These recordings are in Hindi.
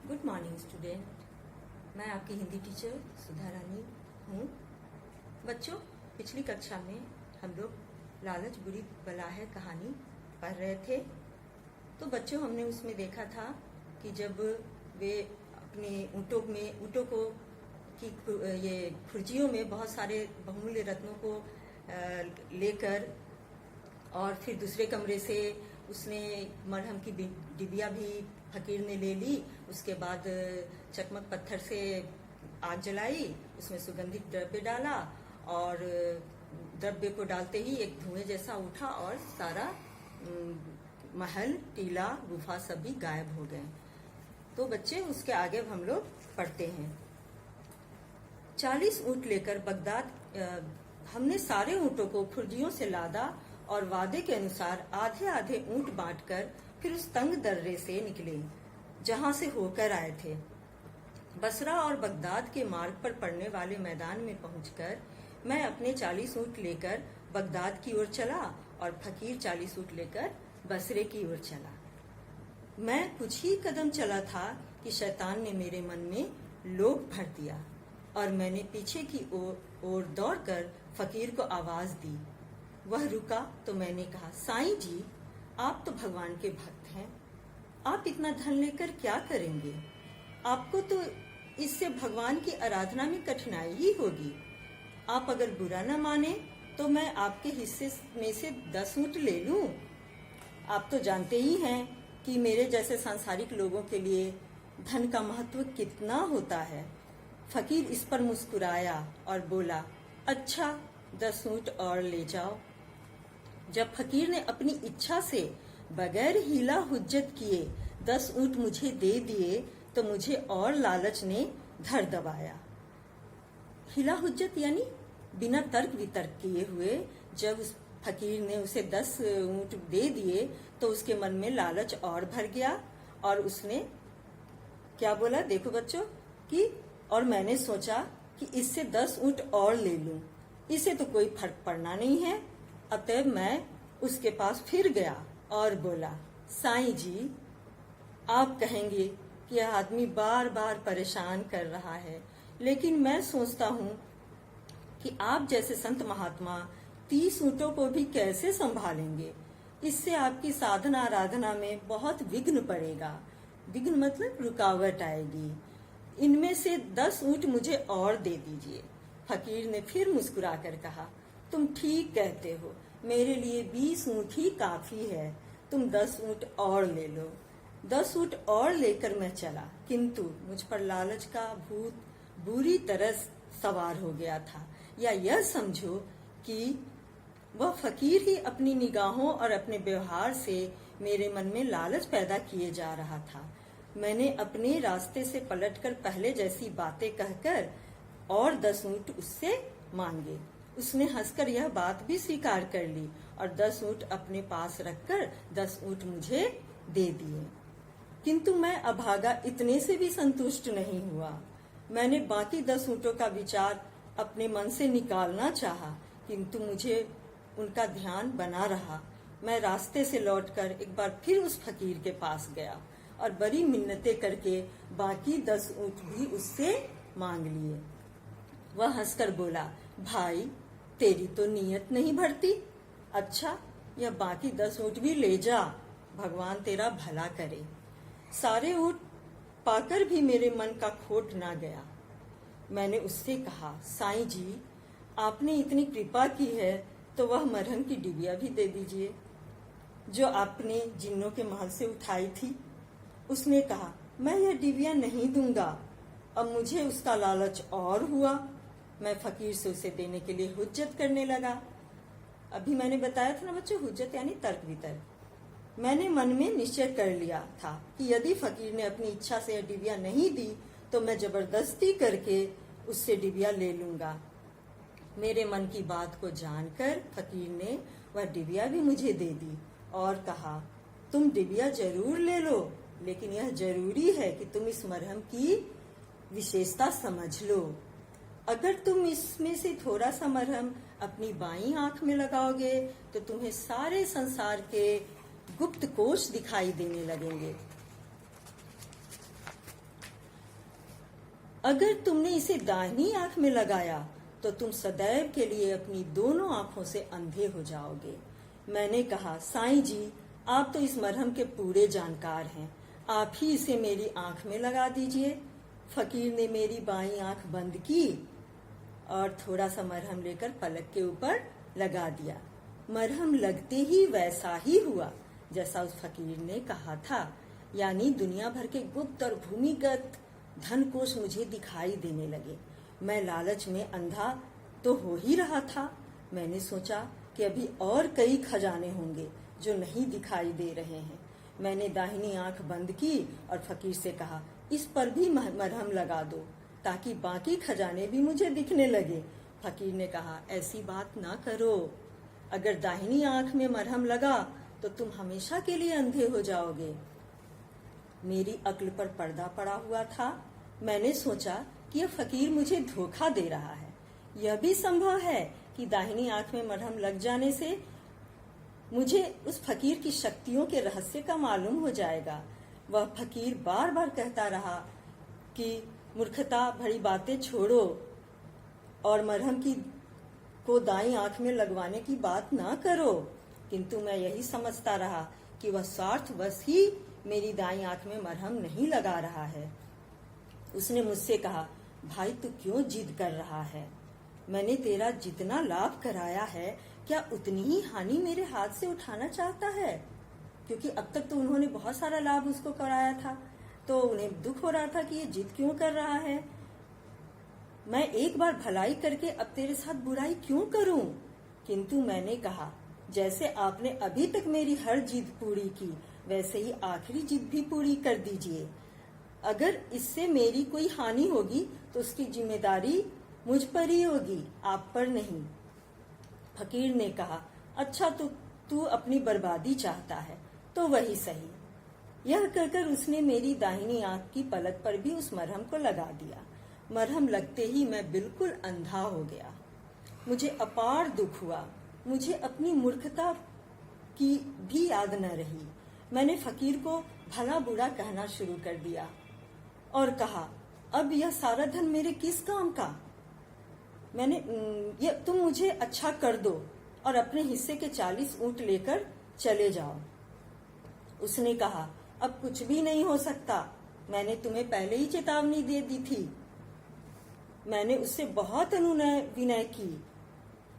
Good morning student. मैं आपकी हिंदी टीचर सुधा रानी हूँ। बच्चों, पिछली कक्षा में हम लोग लालच बुरी बला है कहानी पढ़ रहे थे। तो बच्चों, हमने उसमें देखा था कि जब वे अपने ऊँटों को की ये खुर्जियों में बहुत सारे बहुमूल्य रत्नों को लेकर और फिर दूसरे कमरे से उसने मरहम की डिबिया भी फकीर ने ले ली। उसके बाद चकमक पत्थर से आग जलाई, उसमें सुगंधित द्रव्य डाला और द्रव्य को डालते ही एक धुएं जैसा उठा और सारा महल, टीला, गुफा सब भी गायब हो गए। तो बच्चे, उसके आगे हम लोग पढ़ते हैं। 40 ऊँट लेकर बगदाद हमने सारे ऊँटों को खुर्जियों से लादा और वादे के अनुसार आधे आधे ऊँट बांटकर फिर उस तंग दर्रे से निकले जहां से होकर आए थे। बसरा और बगदाद के मार्ग पर पड़ने वाले मैदान में पहुंचकर मैं अपने 40 ऊँट लेकर बगदाद की ओर चला और फकीर 40 ऊँट लेकर बसरे की ओर चला। मैं कुछ ही कदम चला था कि शैतान ने मेरे मन में लोभ भर दिया और मैंने पीछे की ओर दौड़कर फकीर को आवाज दी। वह रुका तो मैंने कहा, साईं जी, आप तो भगवान के भक्त हैं, आप इतना धन लेकर क्या करेंगे? आपको तो इससे भगवान की आराधना में कठिनाई ही होगी। आप अगर बुरा न माने तो मैं आपके हिस्से में से 10 ऊँट ले लूं। आप तो जानते ही हैं कि मेरे जैसे सांसारिक लोगों के लिए धन का महत्व कितना होता है। फकीर इस पर मुस्कुराया और बोला, अच्छा, 10 ऊँट और ले जाओ। जब फकीर ने अपनी इच्छा से बगैर हीला हुज्जत किए 10 ऊँट मुझे दे दिए तो मुझे और लालच ने धर दबाया। हीला हुज्जत यानी बिना तर्क वितर्क किए हुए जब उस फकीर ने उसे 10 ऊँट दे दिए तो उसके मन में लालच और भर गया और उसने क्या बोला, देखो बच्चों, कि और मैंने सोचा कि इससे 10 ऊँट और ले लूं, इसे तो कोई फर्क पड़ना नहीं है। अतः मैं उसके पास फिर गया और बोला, साईं जी, आप कहेंगे कि यह आदमी बार बार परेशान कर रहा है, लेकिन मैं सोचता हूँ कि आप जैसे संत महात्मा 30 ऊँटों को भी कैसे संभालेंगे। इससे आपकी साधना आराधना में बहुत विघ्न पड़ेगा। विघ्न मतलब रुकावट आएगी। इनमें से 10 ऊँट मुझे और दे दीजिए। फकीर ने फिर मुस्कुराकर कहा, तुम ठीक कहते हो, मेरे लिए 20 ऊँट ही काफी है। तुम 10 ऊँट और ले लो। 10 ऊँट और लेकर मैं चला, किंतु मुझ पर लालच का भूत बुरी तरह सवार हो गया था। या यह समझो कि वह फकीर ही अपनी निगाहों और अपने व्यवहार से मेरे मन में लालच पैदा किए जा रहा था। मैंने अपने रास्ते से पलटकर पहले जैसी बातें कहकर और 10 ऊँट उससे मांगे। उसने हंसकर यह बात भी स्वीकार कर ली और 10 ऊँट अपने पास रखकर 10 ऊँट मुझे दे दिए। किंतु मैं अभागा इतने से भी संतुष्ट नहीं हुआ। मैंने बाकी 10 ऊँटों का विचार अपने मन से निकालना चाहा, किंतु मुझे उनका ध्यान बना रहा। मैं रास्ते से लौटकर एक बार फिर उस फकीर के पास गया और बड़ी मिन्नतें करके बाकी 10 ऊँट भी उससे मांग लिए। वह हंसकर बोला, भाई, तेरी तो नीयत नहीं भरती। अच्छा, यह बाकी 10 ऊँट भी ले जा, भगवान तेरा भला करे। सारे ऊँट पाकर भी मेरे मन का खोट ना गया। मैंने उससे कहा, साईं जी, आपने इतनी कृपा की है तो वह मरहम की डिबिया भी दे दीजिए जो आपने जिन्नों के महल से उठाई थी। उसने कहा, मैं यह डिबिया नहीं दूंगा। अब मुझे उसका लालच और हुआ। मैं फकीर से उसे देने के लिए हुज्जत करने लगा। अभी मैंने बताया था ना बच्चों, हुज्जत यानी तर्क वितर्क। मैंने मन में निश्चय कर लिया था कि यदि फकीर ने अपनी इच्छा से यह डिबिया नहीं दी तो मैं जबरदस्ती करके उससे डिबिया ले लूंगा। मेरे मन की बात को जानकर फकीर ने वह डिबिया भी मुझे दे दी और कहा, तुम डिबिया जरूर ले लो, लेकिन यह जरूरी है कि तुम इस मरहम की विशेषता समझ लो। अगर तुम इसमें से थोड़ा सा मरहम अपनी बाईं आंख में लगाओगे तो तुम्हें सारे संसार के गुप्त कोश दिखाई देने लगेंगे। अगर तुमने इसे दाहिनी आंख में लगाया तो तुम सदैव के लिए अपनी दोनों आंखों से अंधे हो जाओगे। मैंने कहा, साईं जी, आप तो इस मरहम के पूरे जानकार हैं, आप ही इसे मेरी आंख में लगा दीजिए। फकीर ने मेरी बाईं आंख बंद की और थोड़ा सा मरहम लेकर पलक के ऊपर लगा दिया। मरहम लगते ही वैसा ही हुआ जैसा उस फकीर ने कहा था, यानी दुनिया भर के गुप्त और भूमिगत धन कोष मुझे दिखाई देने लगे। मैं लालच में अंधा तो हो ही रहा था। मैंने सोचा कि अभी और कई खजाने होंगे जो नहीं दिखाई दे रहे हैं। मैंने दाहिनी आंख बंद की और फकीर से कहा, इस पर भी मरहम लगा दो ताकि बाकी खजाने भी मुझे दिखने लगे। फकीर ने कहा, ऐसी बात ना करो, अगर दाहिनी आंख में मरहम लगा तो तुम हमेशा के लिए अंधे हो जाओगे। मेरी अक्ल पर पर्दा पड़ा हुआ था। मैंने सोचा कि यह फकीर मुझे धोखा दे रहा है। यह भी संभव है कि दाहिनी आंख में मरहम लग जाने से मुझे उस फकीर की शक्तियों के रहस्य का मालूम हो जाएगा। वह फकीर बार बार कहता रहा कि मूर्खता भरी बातें छोड़ो और मरहम को दाईं आंख में लगवाने की बात ना करो, किंतु मैं यही समझता रहा कि वह स्वार्थवश ही मेरी दाईं आंख में मरहम नहीं लगा रहा है। उसने मुझसे कहा, भाई तू क्यों जिद कर रहा है? मैंने तेरा जितना लाभ कराया है, क्या उतनी ही हानि मेरे हाथ से उठाना चाहता है? क्योंकि अब तक तो उन्होंने बहुत सारा लाभ उसको कराया था, तो उन्हें दुख हो रहा था कि ये जिद क्यों कर रहा है। मैं एक बार भलाई करके अब तेरे साथ बुराई क्यों करूं? किंतु मैंने कहा, जैसे आपने अभी तक मेरी हर जिद पूरी की, वैसे ही आखिरी जिद भी पूरी कर दीजिए। अगर इससे मेरी कोई हानि होगी तो उसकी जिम्मेदारी मुझ पर ही होगी, आप पर नहीं। फकीर ने कहा, अच्छा तो तू अपनी बर्बादी चाहता है तो वही सही। यह कहकर उसने मेरी दाहिनी आंख की पलक पर भी उस मरहम को लगा दिया। मरहम लगते ही मैं बिल्कुल अंधा हो गया। मुझे अपार दुख हुआ। मुझे अपनी मूर्खता की भी याद न रही। मैंने फकीर को भला बुरा कहना शुरू कर दिया और कहा, अब यह सारा धन मेरे किस काम का? तुम मुझे अच्छा कर दो और अपने हिस्से के 40 ऊंट लेकर चले जाओ। उसने कहा, अब कुछ भी नहीं हो सकता, मैंने तुम्हें पहले ही चेतावनी दे दी थी। मैंने उससे बहुत अनुनय विनय की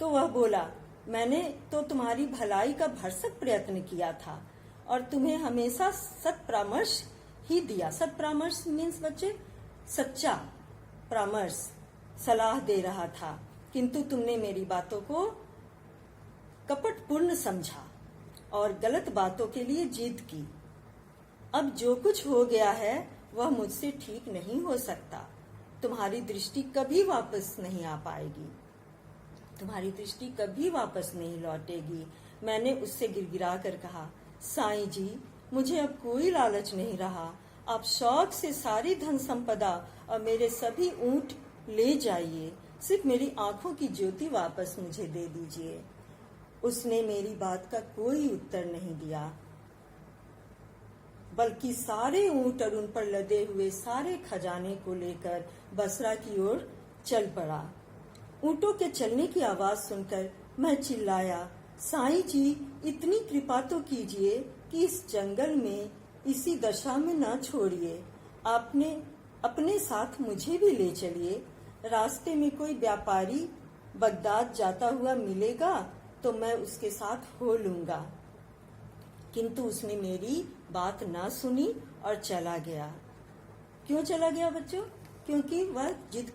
तो वह बोला, मैंने तो तुम्हारी भलाई का भरसक प्रयत्न किया था और तुम्हें हमेशा सत्परामर्श ही दिया। सत्परामर्श मीन्स बच्चे सच्चा परामर्श, सलाह दे रहा था, किंतु तुमने मेरी बातों को कपटपूर्ण समझा और गलत बातों के लिए जिद की। अब जो कुछ हो गया है वह मुझसे ठीक नहीं हो सकता। तुम्हारी दृष्टि कभी वापस नहीं आ पाएगी, तुम्हारी दृष्टि कभी वापस नहीं लौटेगी। मैंने उससे गिड़गिड़ा कर कहा, साईं जी, मुझे अब कोई लालच नहीं रहा। आप शौक से सारी धन संपदा और मेरे सभी ऊंट ले जाइए, सिर्फ मेरी आंखों की ज्योति वापस मुझे दे दीजिए। उसने मेरी बात का कोई उत्तर नहीं दिया, बल्कि सारे ऊंट और उन पर लदे हुए सारे खजाने को लेकर बसरा की ओर चल पड़ा। ऊंटों के चलने की आवाज सुनकर मैं चिल्लाया, साईं जी, इतनी कृपा तो कीजिए कि इस जंगल में इसी दशा में न छोड़िए। आपने अपने साथ मुझे भी ले चलिए। रास्ते में कोई व्यापारी बगदाद जाता हुआ मिलेगा तो मैं उसके साथ हो लूंगा। किंतु उसने मेरी बात ना सुनी और चला गया। क्यों चला गया बच्चों? क्योंकि वह जिद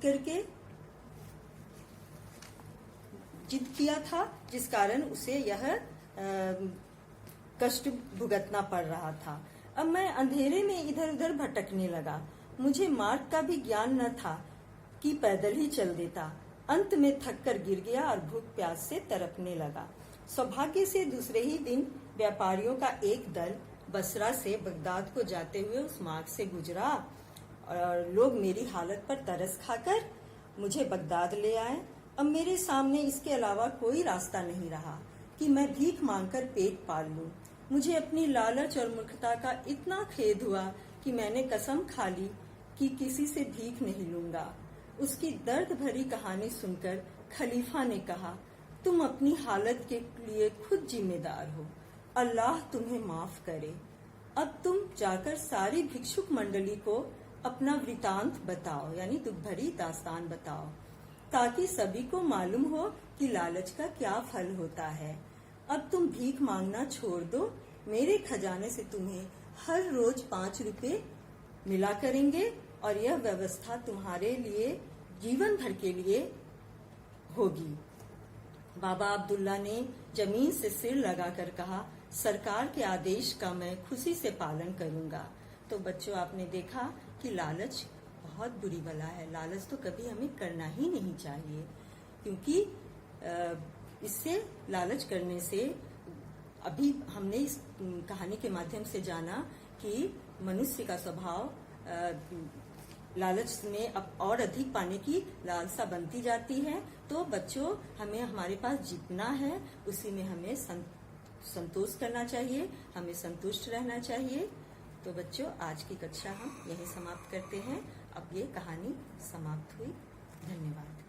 किया था, जिस कारण उसे यह कष्ट भुगतना पड़ रहा था। अब मैं अंधेरे में इधर उधर भटकने लगा। मुझे मार्ग का भी ज्ञान न था कि पैदल ही चल देता। अंत में थक कर गिर गया और भूख प्यास से तड़पने लगा। सौभाग्य से दूसरे ही दिन व्यापारियों का एक दल बसरा से बगदाद को जाते हुए उस मार्ग से गुजरा और लोग मेरी हालत पर तरस खाकर मुझे बगदाद ले आए। अब मेरे सामने इसके अलावा कोई रास्ता नहीं रहा कि मैं भीख मांगकर पेट पाल लूं। मुझे अपनी लालच और मूर्खता का इतना खेद हुआ कि मैंने कसम खा ली कि किसी से भीख नहीं लूंगा। उसकी दर्द भरी कहानी सुनकर खलीफा ने कहा, तुम अपनी हालत के लिए खुद जिम्मेदार हो, अल्लाह तुम्हें माफ करे। अब तुम जाकर सारी भिक्षुक मंडली को अपना वृतांत बताओ, यानी दुख भरी दास्तान बताओ, ताकि सभी को मालूम हो कि लालच का क्या फल होता है। अब तुम भीख मांगना छोड़ दो, मेरे खजाने से तुम्हें हर रोज 5 रुपए मिला करेंगे और यह व्यवस्था तुम्हारे लिए जीवन भर के लिए होगी। बाबा अब्दुल्ला ने जमीन से सिर लगाकर कहा, सरकार के आदेश का मैं खुशी से पालन करूंगा। तो बच्चों, आपने देखा कि लालच बहुत बुरी बला है। लालच तो कभी हमें करना ही नहीं चाहिए, क्योंकि इससे लालच करने से अभी हमने इस कहानी के माध्यम से जाना कि मनुष्य का स्वभाव लालच में अब और अधिक पाने की लालसा बनती जाती है। तो बच्चों, हमें हमारे पास जितना है उसी में हमें संतोष करना चाहिए, हमें संतुष्ट रहना चाहिए। तो बच्चों, आज की कक्षा हम यहीं समाप्त करते हैं। अब ये कहानी समाप्त हुई। धन्यवाद।